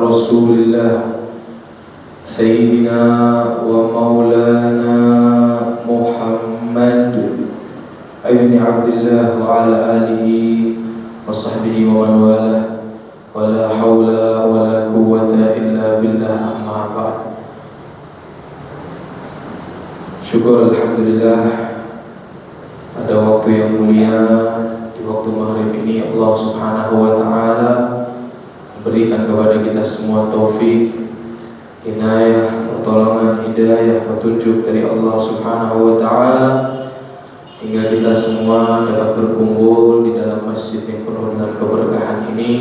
رسول الله سيدنا ومولانا محمد ابن عبد الله وعلى آله وصحبه ومن والاه ولا حول ولا قوة إلا بالله أما بعد. Syukur alhamdulillah, pada waktu yang mulia di waktu maghrib ini Allah Subhanahu wa taala berikan kepada kita semua taufik, inayah, pertolongan, hidayah, petunjuk dari Allah Subhanahu wa taala hingga kita semua dapat berkumpul di dalam masjid yang penuh dengan keberkahan ini,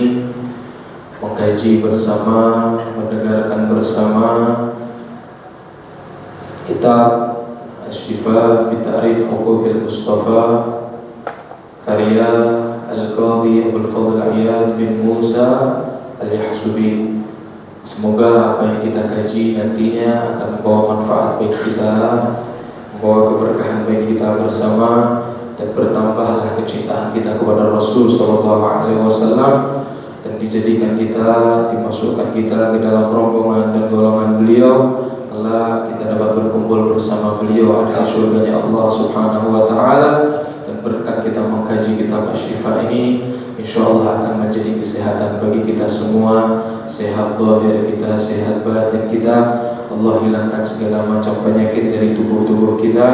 mengkaji bersama, mendengarkan bersama kitab Asy-Syifa bi Ta'rif Huquqil Mustafa karya Al-Qadhi Abdul Fadl Iyad bin Musa Al-Yahsubi. Semoga apa yang kita kaji nantinya akan membawa manfaat bagi kita, membawa keberkahan bagi kita bersama, dan bertambahlah kecintaan kita kepada Rasul sallallahu alaihi wasallam, dan dijadikan kita, dimasukkan kita ke dalam rombongan dan golongan beliau kelak kita dapat berkumpul bersama beliau di surganya Allah Subhanahu wa taala. Dan berkat kita mengkaji kitab Asy-Syifa ini, insyaallah akan menjadi kesehatan bagi kita semua, sehat zahir kita, sehat batin kita. Allah hilangkan segala macam penyakit dari tubuh-tubuh kita,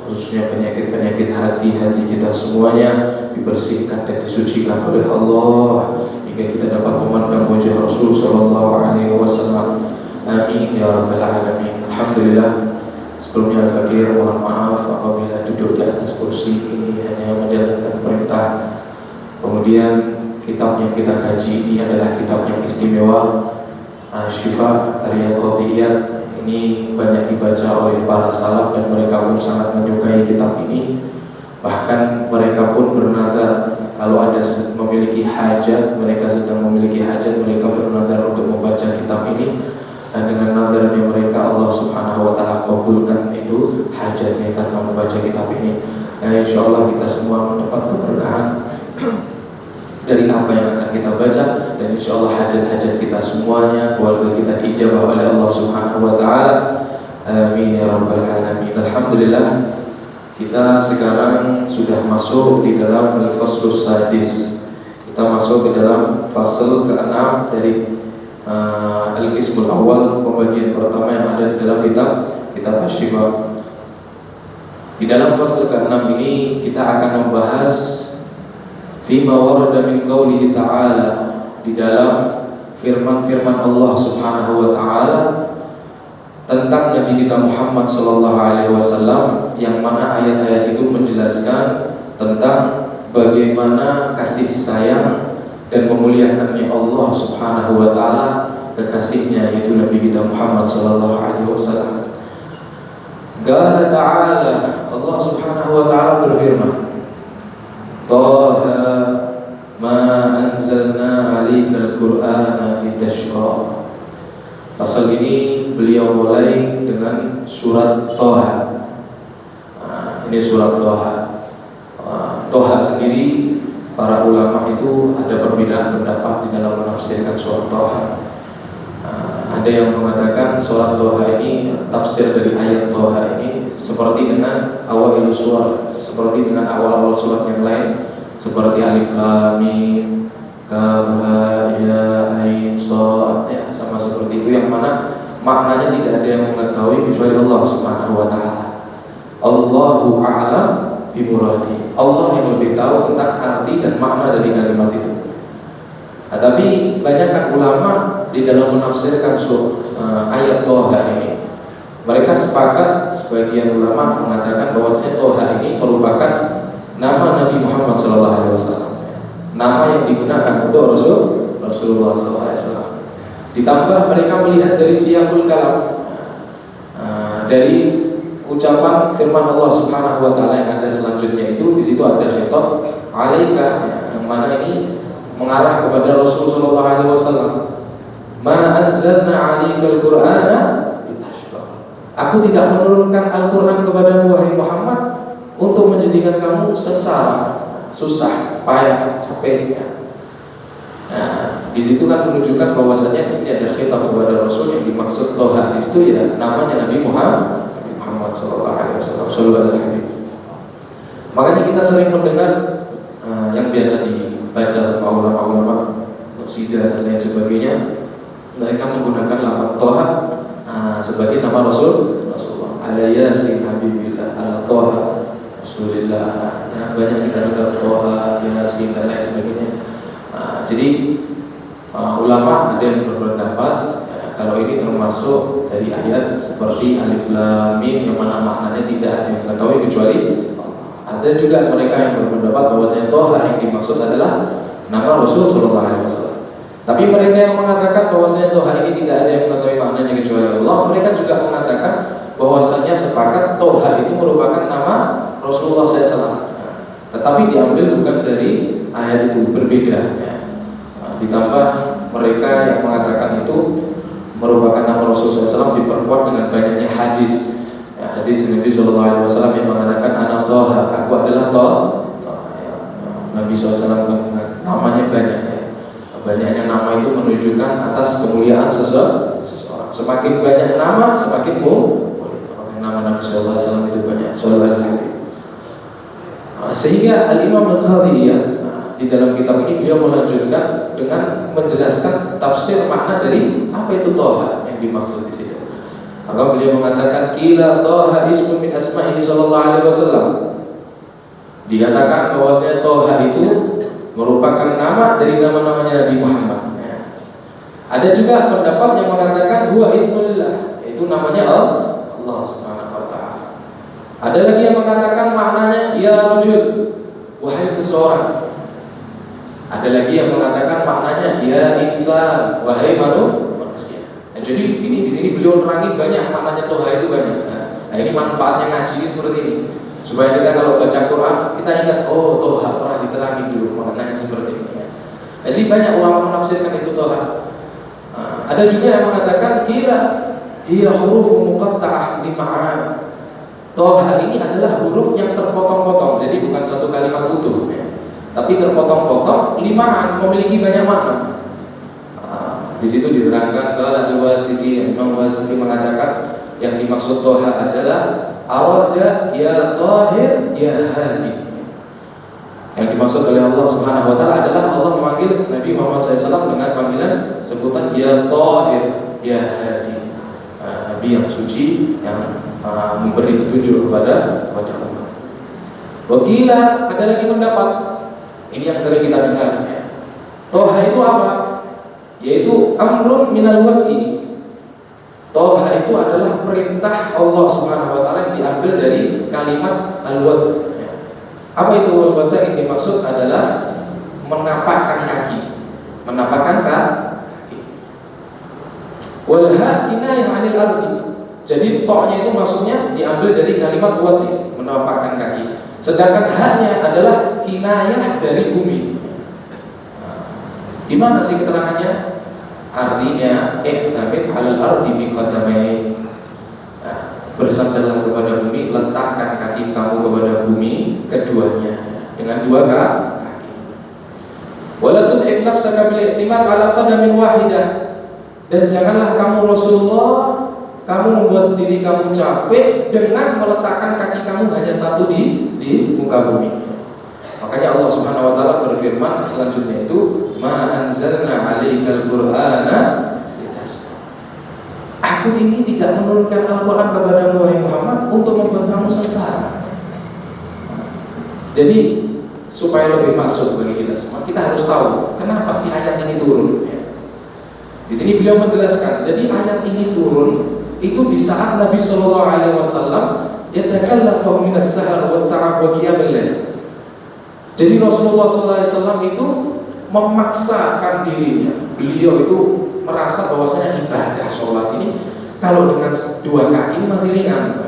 khususnya penyakit-penyakit hati kita semuanya dibersihkan dan disucikan oleh Allah hingga kita dapat memandang wajah Rasul sallallahu alaihi wasallam. Amin ya rabbal alamin. Alhamdulillah. Sebelumnya Al-Fakir mohon maaf apabila duduk di atas kursi ini hanya menjalankan perintah. Kemudian kitab yang kita kaji ini adalah kitab yang istimewa, Asy-Syifa karya Qadhi Iyad. Ini banyak dibaca oleh para salaf dan mereka pun sangat menyukai kitab ini. Bahkan mereka pun bernadar kalau ada memiliki hajat, mereka sedang memiliki hajat, mereka bernadar untuk membaca kitab ini. Dan dengan nadarnya mereka Allah Subhanahu wa taala kabulkan itu hajatnya karena membaca kitab ini. Insyaallah kita semua mendapat keberkahan dari apa yang akan kita baca, dan insyaallah hajat-hajat kita semuanya, keluarga kita ijabah oleh Allah Subhanahu wa taala. Amin ya rabbal alamin. Alhamdulillah, kita sekarang sudah masuk di dalam al-faslus sadis. Kita masuk ke dalam fasal ke-6 dari al-qismul awal, pembagian pertama yang ada di dalam kitab Asy-Syifa. Di dalam fasal ke-6 ini kita akan membahas fima warada min qaulihi ta'ala, di dalam firman-firman Allah Subhanahu wa taala tentang Nabi kita Muhammad sallallahu alaihi wasallam, yang mana ayat-ayat itu menjelaskan tentang bagaimana kasih sayang dan memuliakannya Allah Subhanahu wa taala kekasihnya, yaitu Nabi kita Muhammad sallallahu alaihi wasallam. Qala ta'ala, Allah Subhanahu wa taala berfirman, Taha ma anzalna 'alaikal Qur'ana litashqa. Pasal ini beliau mulai dengan surat Taha. Ini surat Taha. Taha sendiri para ulama itu ada perbedaan pendapat di dalam menafsirkan surat Taha. Ada yang mengatakan surat Taha ini, tafsir dari ayat Taha ini seperti dengan awal surat, seperti dengan awal-awal surat yang lain, seperti Alif Lam Mim, Kaf Ha Ya Ain Shad, ya, sama seperti itu, yang mana maknanya tidak ada yang mengetahui kecuali Allah Subhanahu wa taala. Allahu a'lam bi muradi. Allah yang lebih tahu tentang arti dan makna dari kalimat itu. Nah, tapi banyakkan ulama di dalam menafsirkan ayat Taha ini, mereka sepakat, sebagian ulama mengatakan bahwasanya Taha ini merupakan nama Nabi Muhammad SAW, nama yang digunakan untuk Rasulullah SAW. Ditambah mereka melihat dari siyaqul kalam, dari ucapan firman Allah Subhanahu wa taala yang ada selanjutnya itu, di situ ada khitab alaika, yang mana ini mengarah kepada Rasul sallallahu alaihi wasallam. Ma anzalna 'alaikal Qur'ana litashqa. Aku tidak menurunkan Al-Qur'an kepadamu wahai Muhammad untuk menjadikan kamu sengsara, susah, payah, capek. Nah, di situ kan menunjukkan bahwasanya di sini ada khitab kepada Rasul yang dimaksud Toha. Di situ ya namanya Nabi Muhammad Sallallahu Alaihi Wasallam. Sallallahu Alaihi Wasallam. Makanya kita sering mendengar yang biasa dibaca sama ulama-ulama, Qasidah dan lain sebagainya, mereka menggunakan lafaz Toha sebagai nama Rasulullah. Ala Yasin Habibillah, ala Toha Rasulillah. Ya, banyak kita dengar Toha, Yasin dan lain sebagainya. Jadi ulama ada yang berpendapat kalau ini termasuk dari ayat seperti Alif Lam Mim yang mana maknanya tidak ada yang mengetahui kecuali ada juga mereka yang berpendapat bahwa Toha yang dimaksud adalah nama Rasul Sallallahu Alaihi Wasallam. Tapi mereka yang mengatakan bahwasanya Toha ini tidak ada yang mengetahui maknanya kecuali Allah, mereka juga mengatakan bahwasanya sepakat Toha itu merupakan nama Rasulullah SAW. Tetapi diambil bukan dari ayat itu, berbeda. Ditambah mereka yang mengatakan itu merupakan nama Rasulullah SAW diperkuat dengan banyaknya hadis. Hadis Nabi Sallallahu Alaihi Wasallam yang mengatakan Ana Toha, aku adalah Toha. Nabi SAW namanya banyak. Banyaknya nama itu menunjukkan atas kemuliaan seseorang. Semakin banyak nama, semakin mulia. Nama Nabi Sallallahu Alaihi Wasallam itu banyak. Sallallahu Alaihi Wasallam. Sehingga Al-Imam Al-Qadhiyah di dalam kitab ini beliau melanjutkan dengan menjelaskan tafsir makna dari apa itu Toha yang dimaksud di sini. Maka beliau mengatakan Qila Toha ismun min asma'ihi Sallallahu Alaihi Wasallam. Dikatakan bahwasanya Toha itu merupakan nama dari nama-namanya Nabi Muhammad. Ada juga pendapat yang mengatakan huwa ismullah, itu namanya Allah Subhanahu wa taala. Ada lagi yang mengatakan maknanya ya rajul, wahai seseorang. Ada lagi yang mengatakan maknanya ya insan, wahai manusia. Jadi ini di sini beliau menerangi banyak maknanya Toha itu banyak. Nah, ini manfaatnya ngaji seperti ini. Supaya kita kalau baca Quran kita ingat Toha pernah diterangi dulu maknanya seperti ini. Jadi banyak ulama menafsirkan itu Toha. Ada juga yang mengatakan kira hiya huruf muqatta'ah li ma'an. Toha ini adalah huruf yang terpotong-potong. Jadi bukan satu kalimat utuh, tapi terpotong-potong limaan, memiliki banyak makna. Di situ diterangkan kalau Al-Wasiti, Imam Wasiti mengatakan yang dimaksud Toha adalah Arada ya Tahir ya Hadi. Yang dimaksud oleh Allah Subhanahu wa taala adalah Allah memanggil Nabi Muhammad SAW dengan panggilan sebutan ya Tahir ya Hadi. Nabi yang suci yang memberi petunjuk kepada umat. Wakila ada lagi pendapat ini yang sering kita dengar. Toha itu apa? Yaitu amrun minal waqi. Toha itu adalah perintah Allah Subhanahu wa taala yang diambil dari kalimat al-wad. Apa itu al-wad? Yang dimaksud adalah menapakkan kaki. Menapakkan kaki. Wal ha kinayah 'anil ardi. Jadi to'nya itu maksudnya diambil dari kalimat wad, menapakkan kaki. Sedangkan haknya adalah kinayah dari bumi. Gimana sih keterangannya? Artinya ihtamid 'alal ardi biqadamai. Bersandarlah kepada bumi, letakkan kaki kamu kepada bumi keduanya dengan dua kaki. Wala tud'ib nafsaka bil i'timad 'ala qadamin wahidah. Dan janganlah kamu Rasulullah kamu membuat diri kamu capek dengan meletakkan kaki kamu hanya satu di muka bumi. Makanya Allah Subhanahu wa taala berfirman selanjutnya itu ma anzalna 'alaikal qur'ana litasqa. Aku ini tidak menurunkan Al-Qur'an kepada wahai Muhammad untuk membuat kamu sengsara. Jadi supaya lebih masuk bagi kita semua, kita harus tahu kenapa sih ayat ini turun. Di sini beliau menjelaskan, jadi ayat ini turun itu di saat Nabi Sallallahu Alaihi Wasallam yatakallafu minas sahar wa ta'ab wa qiyamil lail. Jadi Rasulullah SAW itu memaksakan dirinya. Beliau itu merasa bahwasanya ibadah sholat ini kalau dengan dua kaki masih ringan.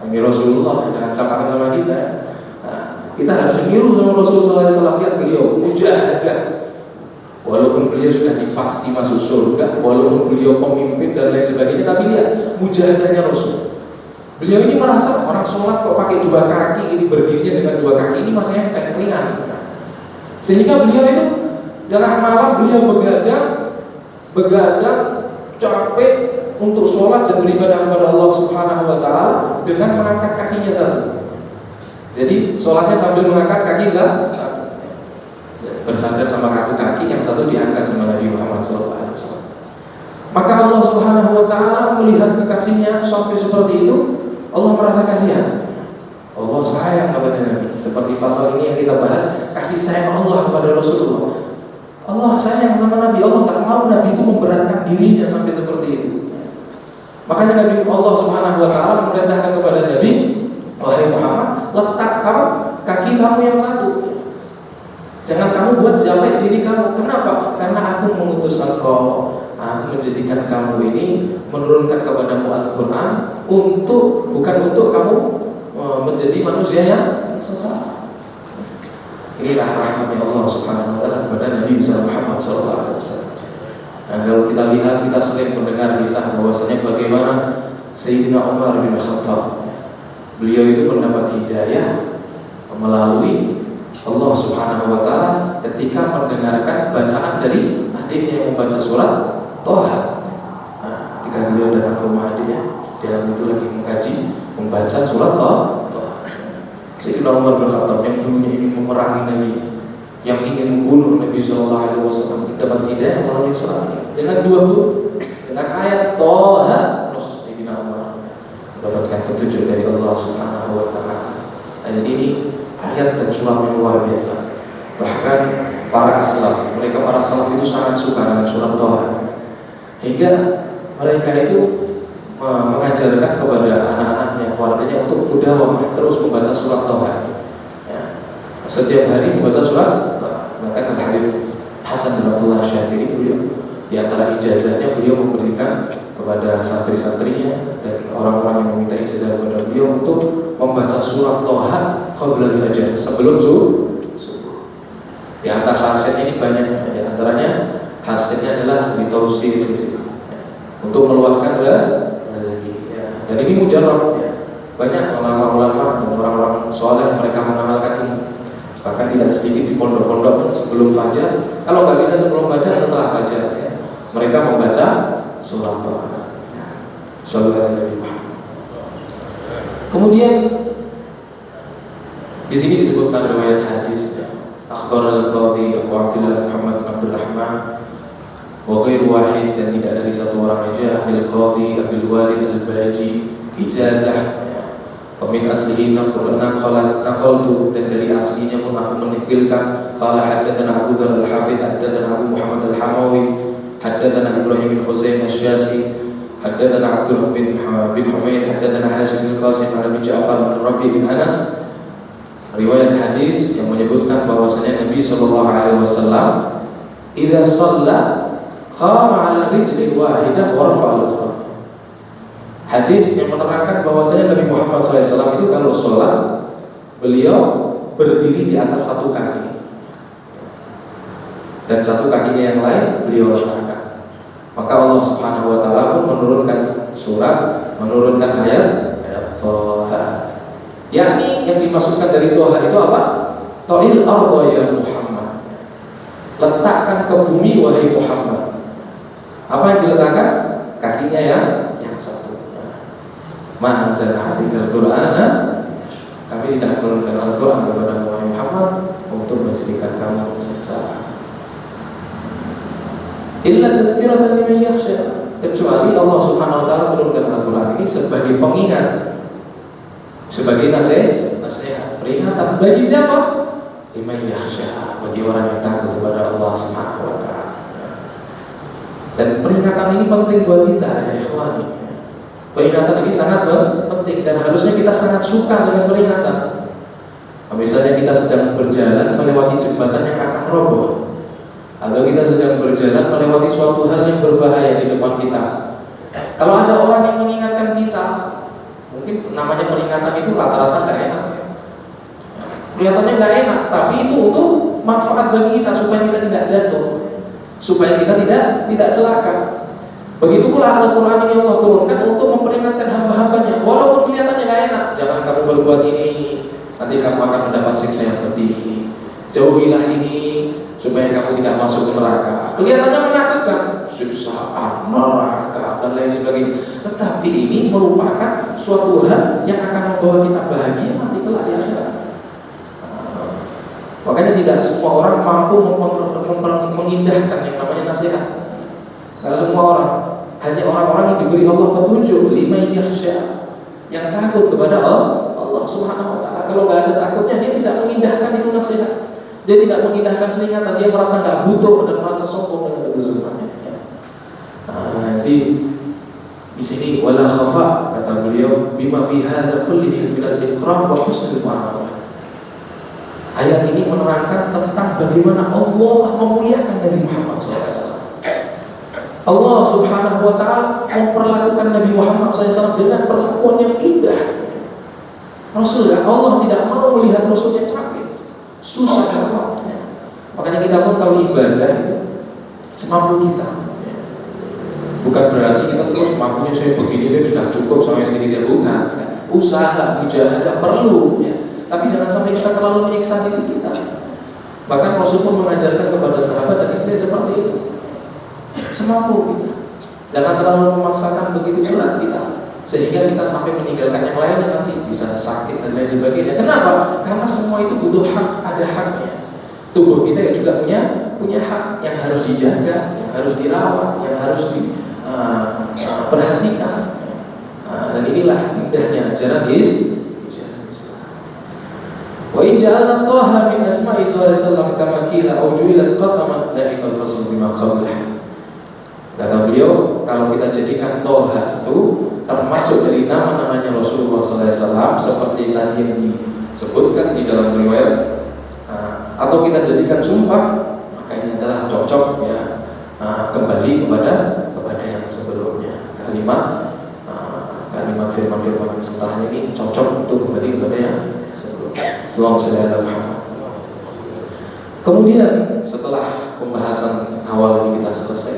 Ini Rasulullah, jangan samakan sama kita. Kita harus niru sama Rasulullah SAW. Lihat beliau mujahadah. Walaupun beliau sudah dipasti masuk surga, walaupun beliau pemimpin dan lain sebagainya, tapi lihat mujahadahnya Rasul. Beliau ini merasa orang sholat kok pakai dua kaki, ini berdirinya dengan dua kaki ini masih ringan. Sehingga beliau itu dalam malam beliau begadang begadang, capek untuk sholat dan beribadah kepada Allah Subhanahu wa Ta'ala dengan mengangkat kakinya satu. Jadi sholatnya sambil mengangkat kaki satu, bersandar sama kaki yang satu diangkat sama Nabi Muhammad SAW. Maka Allah Subhanahu wa Ta'ala melihat kekasihnya sampai seperti itu, Allah merasa kasihan. Allah sayang kepada Nabi. Seperti pasal ini yang kita bahas, kasih sayang Allah kepada Rasulullah. Allah sayang sama Nabi. Allah nggak mau Nabi itu memberatkan dirinya sampai seperti itu. Makanya Nabi Allah Subhanahu wa Ta'ala memerintahkan kepada Nabi, wahai Muhammad, letak kaki kamu yang satu. Jangan kamu buat jelek diri kamu. Kenapa? Karena aku mengutus engkau, aku menjadikan kamu ini, menurunkan kepadamu Al-Quran bukan untuk kamu menjadi manusia yang sesat. Inilah rahmatnya Allah Subhanahu wa Ta'ala kepada Nabi Muhammad SAW. Dan kalau kita lihat, kita sering mendengar kisah bahwasanya bagaimana Sayyidina Umar bin Khattab, beliau itu mendapat hidayah melalui Allah Subhanahu wa Ta'ala ketika mendengarkan bacaan dari adiknya yang membaca surat Toha. Ketika beliau datang ke rumah adiknya, dia itu lagi mengkaji membaca surat Toha. Sayyidina Umar bin Khattab yang dulunya ingin memerangi Nabi, yang ingin membunuh Nabi SAW, dapat hidayah melalui surat ini. Dengan dua huruf, dengan ayat Toha, terus Sayyidina Umar mendapatkan petunjuk dari Allah Subhanahu wa Ta'ala. Ayat ini ayat dan surat yang luar biasa. Bahkan para salaf, mereka para salaf itu sangat suka dengan surat Toha, hingga mereka itu mengajarkan kepada anak-anaknya, keluarganya untuk mudawamah terus membaca surat Toha. Ya. Setiap hari membaca surat. Bahkan Habib Hasan bin Abdullah Syatiri, beliau di antara ijazahnya beliau memberikan kepada santri-santrinya dan orang-orang yang meminta ijazah kepada beliau untuk membaca surat Toha qabla al-fajr, sebelum subuh. Di antara khasiatnya ini banyak. Di antaranya khasiatnya adalah bitausil rizq, untuk meluaskan rezeki. Ya. Dan ini mujarab. Ya. Banyak ulama-ulama dan orang-orang soleh mereka mengamalkan ini. Bahkan tidak sedikit di pondok-pondok sebelum fajar. Kalau nggak bisa sebelum fajar, setelah fajar, ya, mereka membaca surat Toha. Sallallahu alaihi wasallam. Kemudian di sini disebutkan riwayat hadis, akhbar al-Qadhi Abu Abdullah Muhammad bin Abdul Rahman wa ghairu wahid, dan tidak dari satu orang saja, al-Qadhi Abdul Walid al-Baji ijazah. Pemin aslihi naqaltu, dan dari aslinya pun aku menukilkan. Qala haddatsana Abu Dzar al-Hafidz, haddatsana Abu Muhammad al-Hamawi, haddatsana Ibrahim bin Khuzaimah asy-Syasi, haddatsana Abdullah bin Humaid, haddatsana Hasyim bin Qasim an Ja'far bin Rabi' bin Anas. Riwayat hadis yang menyebutkan bahwasanya Nabi sallallahu alaihi wasallam idza shalla qama 'ala rijlin wahidah wa rafa'a al-ukhra. Hadis yang menerangkan bahwasanya Nabi Muhammad SAW itu kalau sholat, beliau berdiri di atas satu kaki, dan satu kakinya yang lain beliau letakkan. Maka Allah Subhanahu wa Ta'ala pun menurunkan surat, menurunkan ayat Toha. Yakni yang dimaksudkan dari Toha itu apa? To'il arda ya Muhammad, letakkan ke bumi wahai Muhammad. Apa yang diletakkan? Kakinya yang satu. Ma anzalna 'alaikal Qur'ana, kami tidak menurunkan Al-Quran kepada Muhammad untuk menjadikan kamu sengsara. Illa tadhkiratan liman yakhsha, kecuali Allah Subhanahu wa Ta'ala menurunkan Al-Quran ini sebagai pengingat, sebagai nasihat, peringatan bagi siapa? Liman yakhsha, bagi orang yang takut kepada Allah Subhanahu wa Ta'ala. Dan peringatan ini penting buat kita, ya ikhwani. Peringatan ini sangat penting dan harusnya kita sangat suka dengan peringatan. Misalnya kita sedang berjalan melewati jembatan yang akan roboh, atau kita sedang berjalan melewati suatu hal yang berbahaya di depan kita. Kalau ada orang yang mengingatkan kita, mungkin namanya peringatan itu rata-rata nggak enak. Kelihatannya nggak enak, tapi itu untuk manfaat bagi kita supaya kita tidak jatuh, supaya kita tidak celaka. Begitu pula Al-Quran ini Allah turunkan untuk memperingatkan hamba-hambanya. Walaupun kelihatannya gak enak, jangan kamu berbuat ini, nanti kamu akan mendapat siksa yang pedih. Jauhilah ini supaya kamu tidak masuk ke neraka. Kelihatannya menakutkan, siksaan, neraka dan lain sebagainya. Tetapi ini merupakan suatu hal yang akan membawa kita bahagia nanti kelak di akhirat. Makanya tidak semua orang mampu mengindahkan yang namanya nasihat. Tidak semua orang, hanya orang-orang yang diberi Allah petunjuk, liman yakhsha, yang takut kepada Allah Subhanahu wa taala. Kalau nggak ada takutnya, dia tidak mengindahkan itu nasihat. Dia tidak mengindahkan peringatan, dia merasa nggak butuh dan merasa sombong dengan itu semuanya. Jadi di sini wala khafa, kata beliau, bima fi hadza kullihi min al-ikram wa husnul muamalah. Ayat ini menerangkan tentang bagaimana Allah memuliakan Nabi Muhammad SAW. Allah Subhanahu wa taala memperlakukan Nabi Muhammad SAW dengan perlakuan yang indah. Rasulullah, Allah tidak mau melihat Rasulnya capek, susah gampangnya. Makanya kita pun kalau ibadah itu semampu kita. Bukan berarti kita terus mampunya saya begini sudah cukup sampai segini, dia bukan. Usaha, mujahadah perlu ya. Tapi jangan sampai kita terlalu menyiksa diri kita. Bahkan Rasul pun mengajarkan kepada sahabat dan istri seperti itu. Semampu kita. Jangan terlalu memaksakan begitu berat kita, sehingga kita sampai meninggalkan yang lain dan nanti bisa sakit dan lain sebagainya. Kenapa? Karena semua itu butuh hak, ada haknya. Tubuh kita juga punya hak yang harus dijaga, yang harus dirawat, yang harus diperhatikan. Dan inilah indahnya ajaran Islam. Wa in ja'alna Taha min asma'i sallallahu kama qila aw ju'ilat qasaman da'ikal fasl bima qablah. Kata beliau, kalau kita jadikan Taha itu termasuk dari nama-namanya Rasulullah SAW seperti tadi yang disebutkan di dalam riwayat, atau kita jadikan sumpah, maka ini adalah cocok ya, kembali kepada yang sebelumnya. Kalimat firman-firman setelahnya ini cocok untuk kembali kepada yang sebelumnya. Kemudian setelah pembahasan awal ini kita selesai,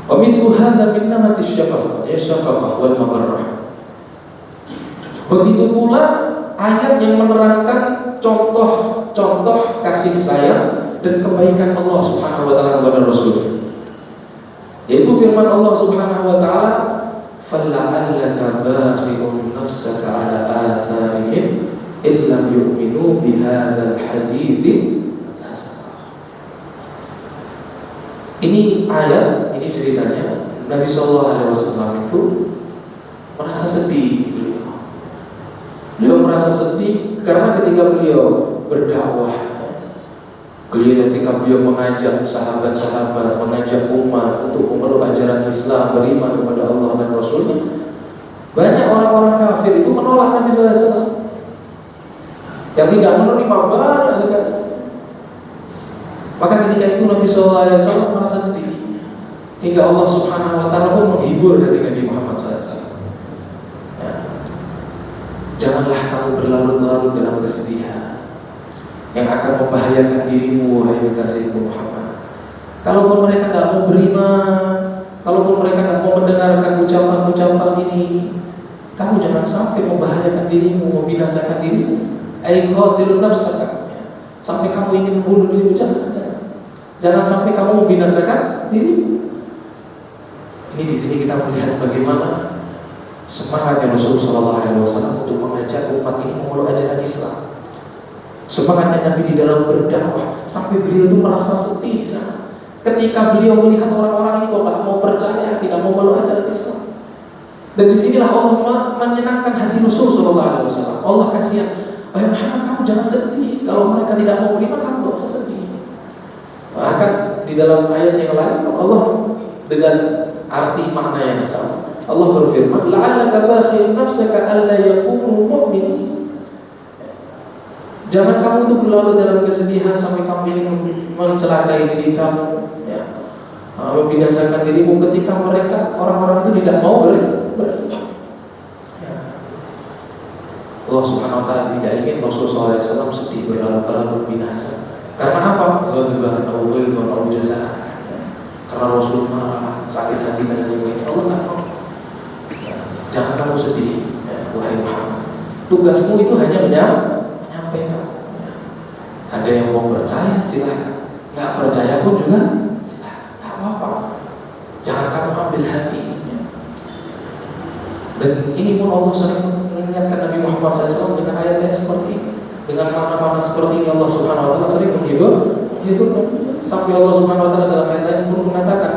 وَمِثْلُ هَذَا مِنْ نَمَةِ الشَّفَقَةِ وَالْمَبَرَّةِ. Begitu pula ayat yang menerangkan contoh-contoh kasih sayang dan kebaikan Allah Subhanahu wa taala kepada Rasul. Yaitu firman Allah Subhanahu wa taala, فَلَعَلَّكَ بَاخِعٌ نَفْسَكَ عَلَى آثَارِهِمْ إِنْ لَمْ يُؤْمِنُوا بِهَذَا الْحَدِيثِ. Ini ayat, ini ceritanya Nabi SAW itu merasa sedih. Beliau merasa sedih karena ketika beliau berdakwah, ketika beliau mengajak sahabat-sahabat, mengajak umat untuk memeluk ajaran Islam, beriman kepada Allah dan Rasulnya, banyak orang-orang kafir itu menolak Nabi SAW. Yang tidak menerima banyak sekali. Maka ketika itu Nabi SAW merasa sedih, hingga Allah Subhanahu wa taala pun menghibur dari Nabi Muhammad SAW. Ya. Janganlah kamu berlarut-larut dalam kesedihan yang akan membahayakan dirimu, wahai kekasihku Muhammad. Kalaupun mereka tidak mau beriman, kalaupun mereka tidak mau mendengarkan ucapan-ucapan ini, kamu jangan sampai membahayakan dirimu, membinasakan dirimu. Qatilun nafsaka, sampai kamu ingin membunuh dirimu, jangan sampai kamu membinasakan diri. Ini di sini kita melihat bagaimana semangatnya Rasulullah SAW untuk mengajak umat ini memeluk ajaran Islam. Semangatnya Nabi di dalam berdakwah sampai beliau itu merasa sedih di sana. Ketika beliau melihat orang-orang ini kok tidak mau percaya, tidak mau memeluk ajaran Islam. Dan disinilah Allah menyenangkan hati Rasulullah SAW. Allah kasihan, wahai Muhammad, kamu jangan sedih. Kalau mereka tidak mau beriman, kamu tidak usah sedih. Bahkan di dalam ayat yang lain Allah dengan arti makna yang sama, Allah berfirman, la'allaka bakhil nafsaka alla yakunu mu'minin. Jangan kamu itu berlalu dalam kesedihan sampai kamu ingin mencelakai diri kamu, ya, membinasakan dirimu ketika mereka orang-orang itu tidak mau beriman. Ya. Allah Subhanahu wa taala tidak ingin Rasulullah SAW sedih berlarut-larut binasa. Karena apa? Karena Rasul marah, sakit hati dan sebagainya. Allah tak mau. Jangan kamu sedih, ya, wahai Muhammad. Tugasmu itu hanya menyampaikan. Ada yang mau percaya silahkan, nggak percaya pun juga silahkan, nggak apa-apa. mengambil hati. Dan ini pun Allah sering mengingatkan Nabi Muhammad SAW dengan ayat-ayat seperti ini, dengan makna-makna seperti ini. Allah Subhanahu Wa Taala sering menghibur sampai Allah Subhanahu Wa Taala dalam ayat lain pun mengatakan,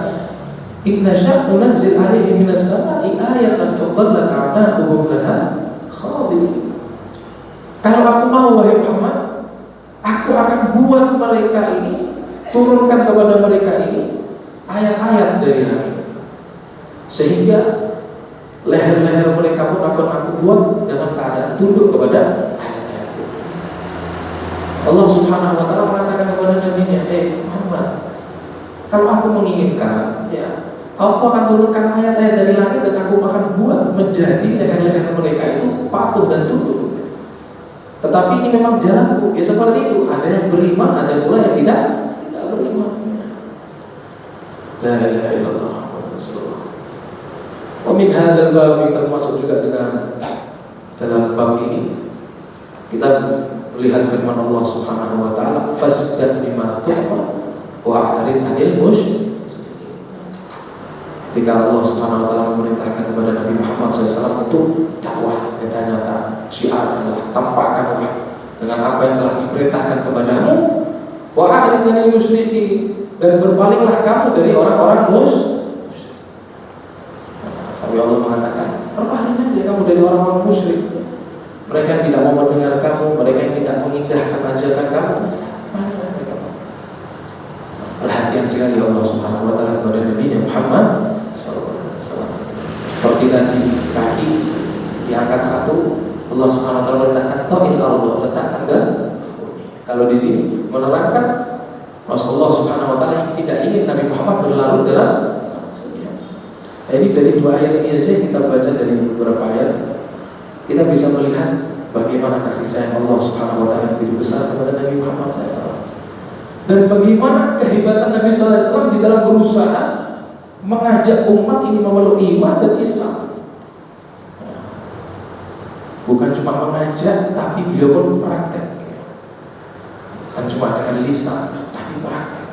Inna sya'nu nazzil alaihi minas sama'i ayatan fadallaka a'naquhum laha khadirin. Kalau aku mau, wahai Muhammad, aku akan buat mereka ini, turunkan kepada mereka ini ayat-ayat dari langit, sehingga leher-leher mereka pun akan aku buat dalam keadaan tunduk kepada ayat-ayat. Allah Subhanahu Wa Taala mengatakan kepada Nabi-Nya, Muhammad, kalau aku menginginkan, ya, aku akan turunkan ayat-ayat dari langit dan aku akan buat menjadi leher-leher mereka itu patuh dan tunduk. Tetapi ini memang jalanku, ya seperti itu. Ada yang beriman, ada pula yang tidak beriman. La ilaha illallah Rasulullah. Wa min hadzal bab, termasuk juga dengan dalam bab ini kita melihat firman Allah Subhanahu Wa Taala, fasdaq bima tu'mar wa a'rid 'anil musyrikin. Ketika Allah Subhanahu Wa Taala memerintahkan kepada Nabi Muhammad SAW untuk dakwah, nyata-nyata, syiarkanlah, tampakkanlah dengan apa yang telah diperintahkan kepadamu. Wa a'rid 'anil musyrikin, dan berpalinglah kamu dari orang-orang musyrik. Sampai Allah mengatakan, berpaling aja kamu dari orang-orang musyrik. Mereka yang tidak mau mendengar kamu, mereka yang tidak mengindahkan ajakan kamu. Perhatian sekali Allah Subhanahu Wa Taala kepada Nabi Muhammad SAW. Seperti tadi kaki diangkat satu, Allah Subhanahu Wa Taala letakkan ta'il Allah, letakkan ke bumi. Kalau di sini menerangkan Rasulullah Subhanahu Wa Taala yang tidak ingin Nabi Muhammad berlarut dalam kesedihan. Jadi dari dua ayat ini saja kita baca, dari beberapa ayat kita bisa melihat bagaimana kasih sayang Allah Subhanahu Wa Taala yang begitu besar kepada Nabi Muhammad SAW. Dan bagaimana kehebatan Nabi SAW di dalam berusaha mengajak umat ini memeluk iman dan Islam. Bukan cuma mengajak, tapi beliau pun praktek. Bukan cuma dengan lisan, tapi praktek.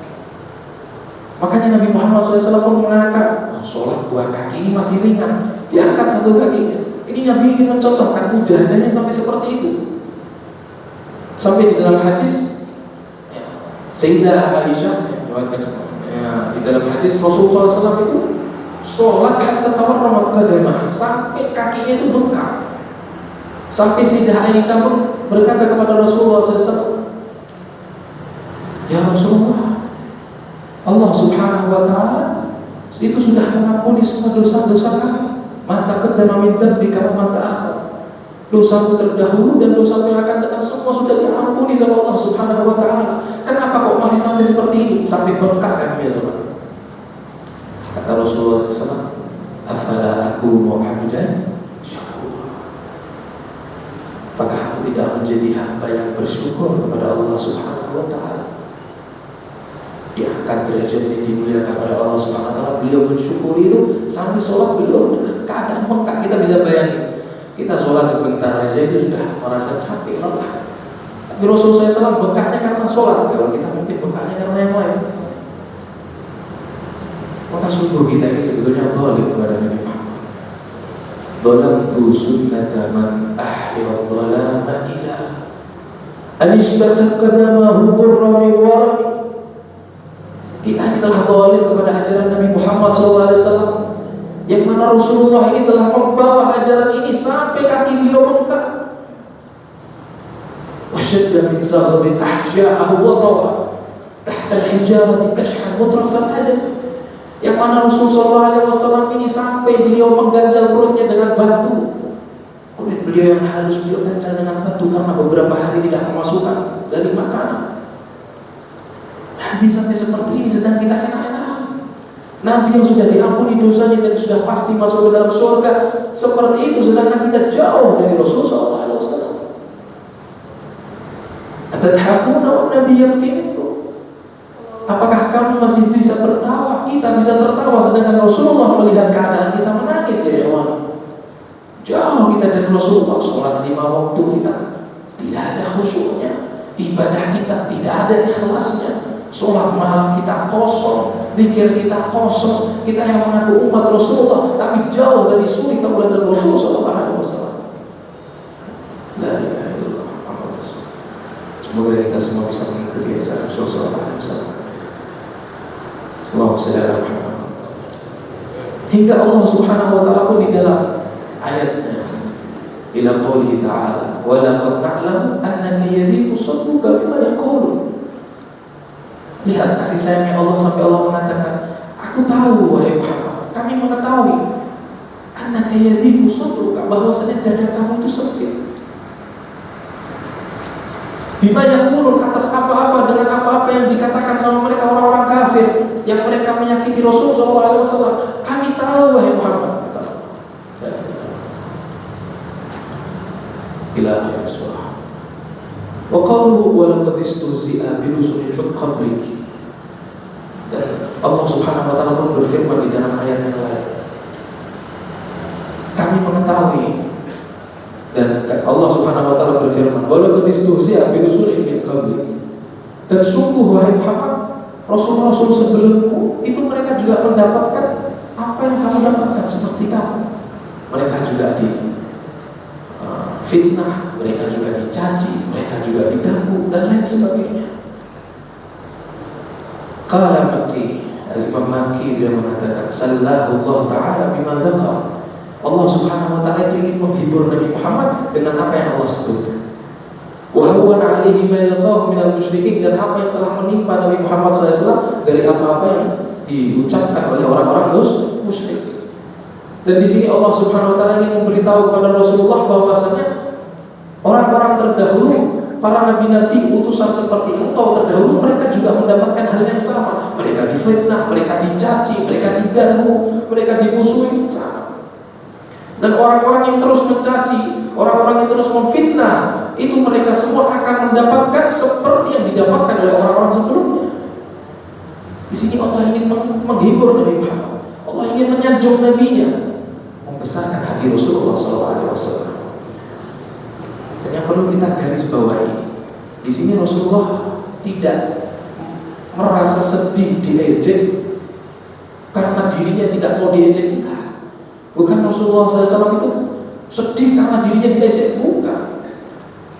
Makanya Nabi Muhammad SAW pun mengangkat, sholat dua kaki ini masih ringan, diangkat satu kakinya. Ini Nabi ingin mencontohkan mujahadahnya sampai seperti itu. Sampai di dalam hadis Sayyidah Aisyah di dalam hadis Rasulullah SAW itu sholat hatta tawarramat qadamah, sampai kakinya itu bengkak. Sampai Sayyidah Aisyah pun berkata kepada Rasulullah SAW, ya Rasulullah, Allah Subhanahu Wa Taala itu sudah mengampuni semua dosa-dosa kami. Mata qadama min dzambika wa mata akhir. Dosamu terdahulu dan dosamu yang akan datang semua sudah diampuni sama Allah Subhanahu Wa Taala. Kenapa kok masih sampai seperti ini? Sampai bengkak kakinya, saudara. Kata Rasulullah SAW, afala akunu 'abdan syakur. Apakah aku tidak menjadi hamba yang bersyukur kepada Allah Subhanahu Wa Taala? Diangkat derajatnya, dimuliakan oleh Allah Subhanahu Wa Taala. Beliau bersyukur itu sampai sholat beliau keadaan bengkak. Kita bisa bayangin, kita sholat sebentar aja itu sudah merasa capek, lelah. Tapi Rasulullah SAW bengkaknya karena sholat. Kalau kita mungkin bengkaknya karena yang lain. Maka sungguh kita ini sebetulnya boleh kepada Nabi Muhammad. Dhalamtu sunnata man ahya dhalama ila anishtatat qadamahu qurrami warami. Kita ini telah boleh kepada ajaran Nabi Muhammad SAW, yang mana Rasulullah ini telah membawa ajaran ini sampai kaki beliau bengkak. Wasyadda min saghrin ahsya'ahu wa tawa tahta al-hijarati kashhan mutrafan adam. Yang mana Rasulullah SAW ini sampai beliau mengganjal perutnya dengan batu. Kulit beliau yang halus beliau ganjal dengan batu karena beberapa hari tidak memasukkan dari makanan. Nabi sampai seperti ini, sedang kita enak-enakan. Nabi yang sudah diampuni dosanya dan sudah pasti masuk ke dalam surga seperti itu, sedangkan kita jauh dari Rasulullah SAW. Atadhakuna Nabi yang begitu. Apakah kamu masih bisa tertawa? Kita bisa tertawa sedangkan Rasulullah melihat keadaan kita menangis, ya kawan. Jauh kita dari Rasulullah. Sholat 5 waktu kita tidak ada khusyuknya, ibadah kita tidak ada ikhlasnya. Sholat malam kita kosong, zikir kita kosong. Kita yang mengaku umat Rasulullah, tapi jauh dari suri tauladan Rasul sallallahu alaihi wasallam. La ilaha illallah Muhammad Rasulullah. Semoga kita semua bisa mengikuti ajaran Rasul sallallahu alaihi wasallam. Allahumma shalli ala Muhammad. Hingga Allah Subhanahu wa taala pun di dalam ayatnya ila qoulihi ta'ala wa laqad na'lamu annaka yadhiqu sadruka bima yaqulun. Lihat kasih sayangnya Allah sampai Allah mengatakan, aku tahu wahai Muhammad, kami mengetahui annaka yadhiqu sadruka, bahwasanya dada kamu itu sempit. Bima yaqulun, atas apa-apa, dengan apa-apa yang dikatakan sama mereka orang-orang kafir yang mereka menyakiti Rasul sallallahu alaihi wasallam. Kami tahu wahai Muhammad. Ila akhir surah. Wa qalu wa laqad istuzi'a bi rusulin min qablik. Dan Allah Subhanahu wa taala pun berfirman di dalam ayat yang lain. Kami mengetahui, dan Allah Subhanahu wa taala berfirman, wa laqad istuzi'a bi rusulin min qablik. Dan sungguh wahai Muhammad, rasul-rasul sebelummu itu mereka juga mendapatkan apa yang kamu dapatkan seperti kamu. Mereka juga fitnah, mereka juga dicaci, mereka juga didakwa dan lain sebagainya. Qala Makki, Al-Imam Makki dia mengatakan, sallallahu Allah Ta'ala bima dzakar. Allah Subhanahu wa taala itu ingin menghibur Nabi Muhammad dengan apa yang Allah sebutkan. Wa huwa 'alaihi ma yalqahu minal musyrikin, dan apa yang telah menimpa Nabi Muhammad SAW dari apa-apa yang diucapkan oleh orang-orang musyrik. Dan di sini Allah Subhanahu wa taala ingin memberitahu kepada Rasulullah bahwasanya orang-orang terdahulu, para nabi-nabi utusan seperti engkau terdahulu, mereka juga mendapatkan hal yang sama. Mereka difitnah, mereka dicaci, mereka diganggu, mereka dimusuhi, sama. Dan orang-orang yang terus mencaci, orang-orang yang terus memfitnah, itu mereka semua akan mendapatkan seperti yang didapatkan oleh orang-orang sebelumnya. Di sini Allah ingin menghibur Nabi Muhammad. Allah ingin menyanjung nabinya, membesarkan hati Rasulullah SAW. Dan yang perlu kita garis bawahi, di sini Rasulullah tidak merasa sedih diejek karena dirinya tidak mau diejek. Bukan Rasulullah SAW itu sedih karena dirinya diejek, bukan.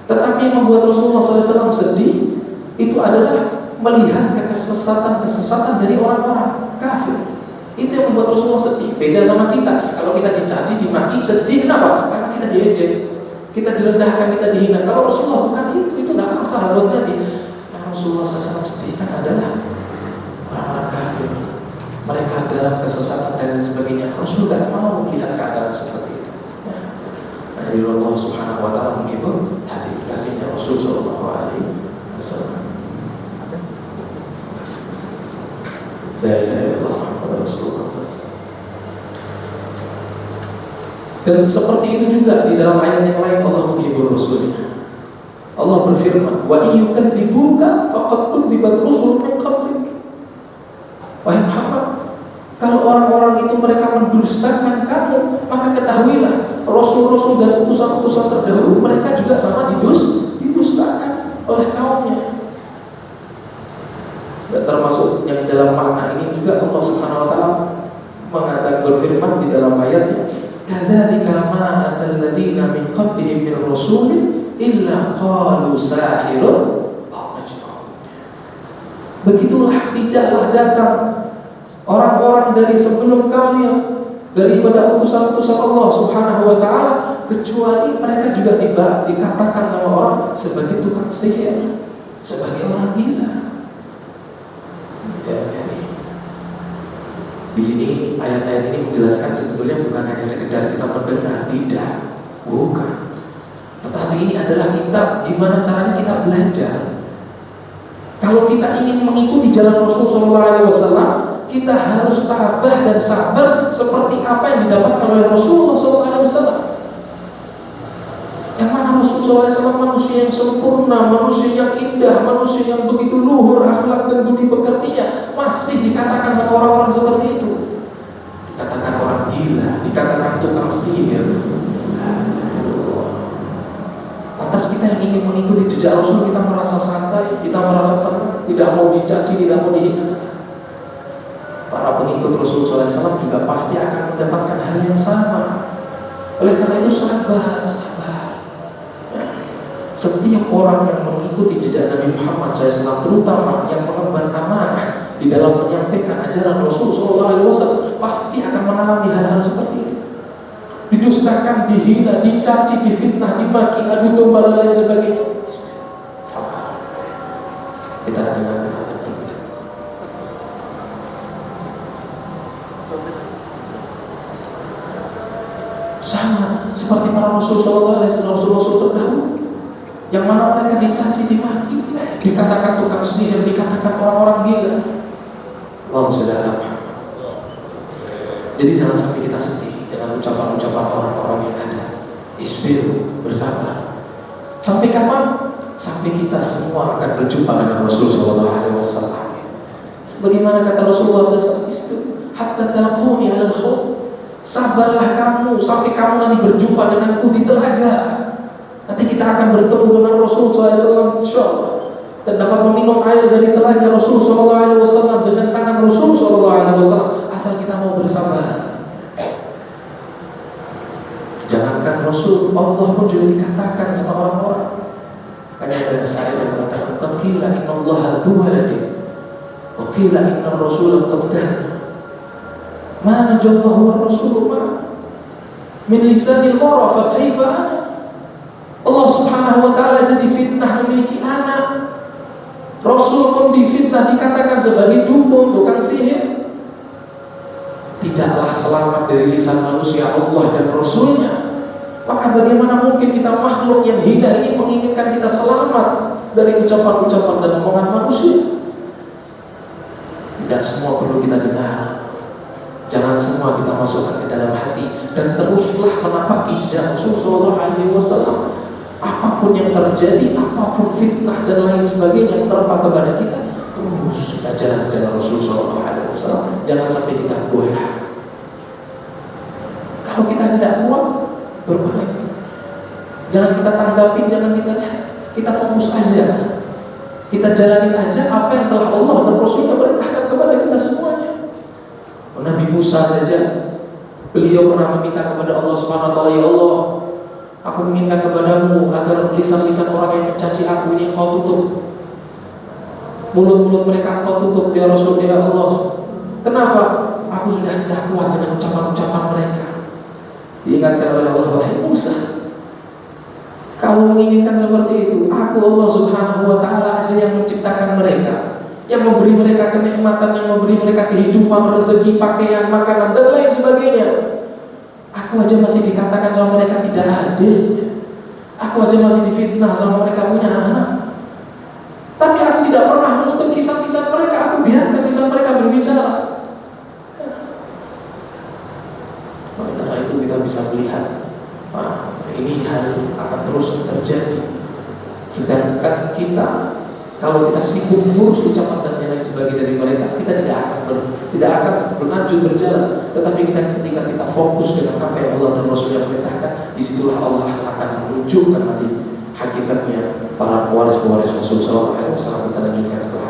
Tetapi yang membuat Rasulullah SAW sedih itu adalah melihat kesesatan dari orang-orang kafir. Itu yang membuat Rasulullah sedih. Beda sama kita. Kalau kita dicaci, dimaki, sedih, kenapa? Karena kita diejek, kita direndahkan, kita dihina. Kalau Rasulullah bukan itu nggak masalah buat Nabi. Yang Rasulullah SAW sedihkan adalah orang-orang kafir. Mereka dalam kesesatan dan sebagainya. Rasul tidak mau melihat keadaan seperti itu. Jadi Allah Subhanahu wa taala menghibur hati kasihnya Rasul sallallahu alaihi wasallam. La ilaha illallah Muhammadur Rasulullah. Dan seperti itu juga di dalam ayat yang lain Allah menghibur Rasulnya. Allah berfirman, wa iyyukadzibuka faqad kudzibat rusul min qablik. Wahai Muhammad, kalau orang-orang itu mereka mendustakan kamu, maka ketahuilah Rasul-Rasul dan utusan-utusan terdahulu mereka juga sama didustakan oleh kaumnya. Dan termasuk yang dalam makna ini juga Allah Subhanahu wa taala mengatakan berfirman di dalam ayatnya, kadzalika ma atal ladzina min qablihim min rasulin illa qalu sahirun aw majnun. Begitulah tidaklah datang orang-orang dari sebelum kalian daripada utusan-utusan Allah Subhanahu wa taala kecuali mereka juga dikatakan sama orang sebagai tukang sihir, sebagai orang gila. Di sini ayat-ayat ini menjelaskan sebetulnya bukan hanya sekedar kita mendengar, tidak, bukan. Tetapi ini adalah kitab gimana caranya kita belajar. Kalau kita ingin mengikuti jalan Rasulullah SAW, kita harus tabah dan sabar seperti apa yang didapatkan oleh Rasulullah SAW. Yang mana Rasulullah SAW manusia yang sempurna, manusia yang indah, manusia yang begitu luhur akhlak dan budi pekertinya, masih dikatakan sama orang-orang seperti itu. Dikatakan orang gila, dikatakan tukang sihir. Lantas kita yang ingin mengikuti jejak Rasul, kita merasa santai, kita merasa tenang. tidak mau dicaci, tidak mau dihina. Para pengikut Rasulullah SAW juga pasti akan mendapatkan hal yang sama. Oleh karena itu sabar. Setiap orang yang mengikuti jejak Nabi Muhammad SAW, terutama yang mengemban amanah di dalam menyampaikan ajaran Rasulullah SAW, pasti akan mengalami hal-hal seperti ini. Didustakan, dihina, dicaci, difitnah, dimaki, adu domba dan lain sebagainya. Sabar. Kita dengar. Sama seperti para Rasulullah terdahulu, yang mana mereka dicaci, dimaki, dikatakan tukang sihir, dikatakan orang-orang gila. Allahumma shalli ala Muhammad. Jadi jangan sampai kita sedih dengan ucapan-ucapan orang-orang yang ada. Isbir, bersabar. Sampai kapan? Sampai kita semua akan berjumpa dengan Rasulullah SAW. Sebagaimana kata Rasulullah SAW, isbir hatta talaquni 'alal khawf. Sabarlah kamu sampai kamu nanti berjumpa denganku di telaga. Nanti kita akan bertemu dengan Rasulullah SAW, insyaallah, dan dapat meminum air dari telaga Rasulullah SAW dengan tangan Rasulullah SAW, asal kita mau bersabar. Jangankan Rasul, Allah pun juga dikatakan sama orang-orang. Karena ada saya yang mengatakan, qila inna Allah du'aladi, wa qila inna Rasul qaddan. Mana jawabahu Rasulullah min lisanil mar'a fa kaifa ana. Allah Subhanahu wa taala jadi fitnah memiliki anak. Rasul pun difitnah, dikatakan sebagai dukun, tukang sihir. Tidaklah selamat dari lisan manusia Allah dan Rasulnya. Maka bagaimana mungkin kita makhluk yang hina ini menginginkan kita selamat dari ucapan-ucapan dan omongan manusia? Tidak semua perlu kita dengar. Jangan semua kita masukkan ke dalam hati, dan teruslah menapaki jejak Rasulullah SAW. Apapun yang terjadi, apapun fitnah dan lain sebagainya yang menerpa kepada kita, terus ajaran-ajaran Rasulullah SAW. Jangan sampai kita goyah. Kalau kita tidak kuat, berbalik. Jangan kita tanggapi, jangan kita lihat. Kita fokus aja. Kita jalanin aja apa yang telah Allah dan Rasulnya perintahkan kepada kita semuanya. Nabi Musa saja, beliau pernah meminta kepada Allah Subhanahu wa taala, ya Allah, aku menginginkan kepadamu agar lisan-lisan orang yang mencaci aku ini Engkau tutup. Mulut-mulut mereka Engkau tutup, ya Rasul, ya Allah. Kenapa? Aku sudah tidak kuat dengan ucapan-ucapan mereka. Diingatkan oleh Allah, wahai Musa, kamu menginginkan seperti itu, aku Allah Subhanahu wa taala aja yang menciptakan mereka, yang memberi mereka kenikmatan, yang memberi mereka kehidupan, rezeki, pakaian, makanan, dan lain sebagainya. Aku aja masih dikatakan sama mereka tidak adil. Aku aja masih difitnah sama mereka punya anak. Tapi aku tidak pernah menutup lisan-lisan mereka. Aku biarkan lisan mereka berbicara. Karena itu kita bisa melihat, ini hal akan terus terjadi. Sedangkan kita, kalau kita sibuk mengurus ucapan dan lain sebagainya dari mereka, kita tidak akan berlanjut berjalan. Tetapi ketika kita fokus dengan apa yang Allah dan Rasulnya perintahkan, disitulah Allah akan menunjukkan nanti hakikatnya para pewaris-pewaris Rasulullah SAW. Kita lanjutkan setelah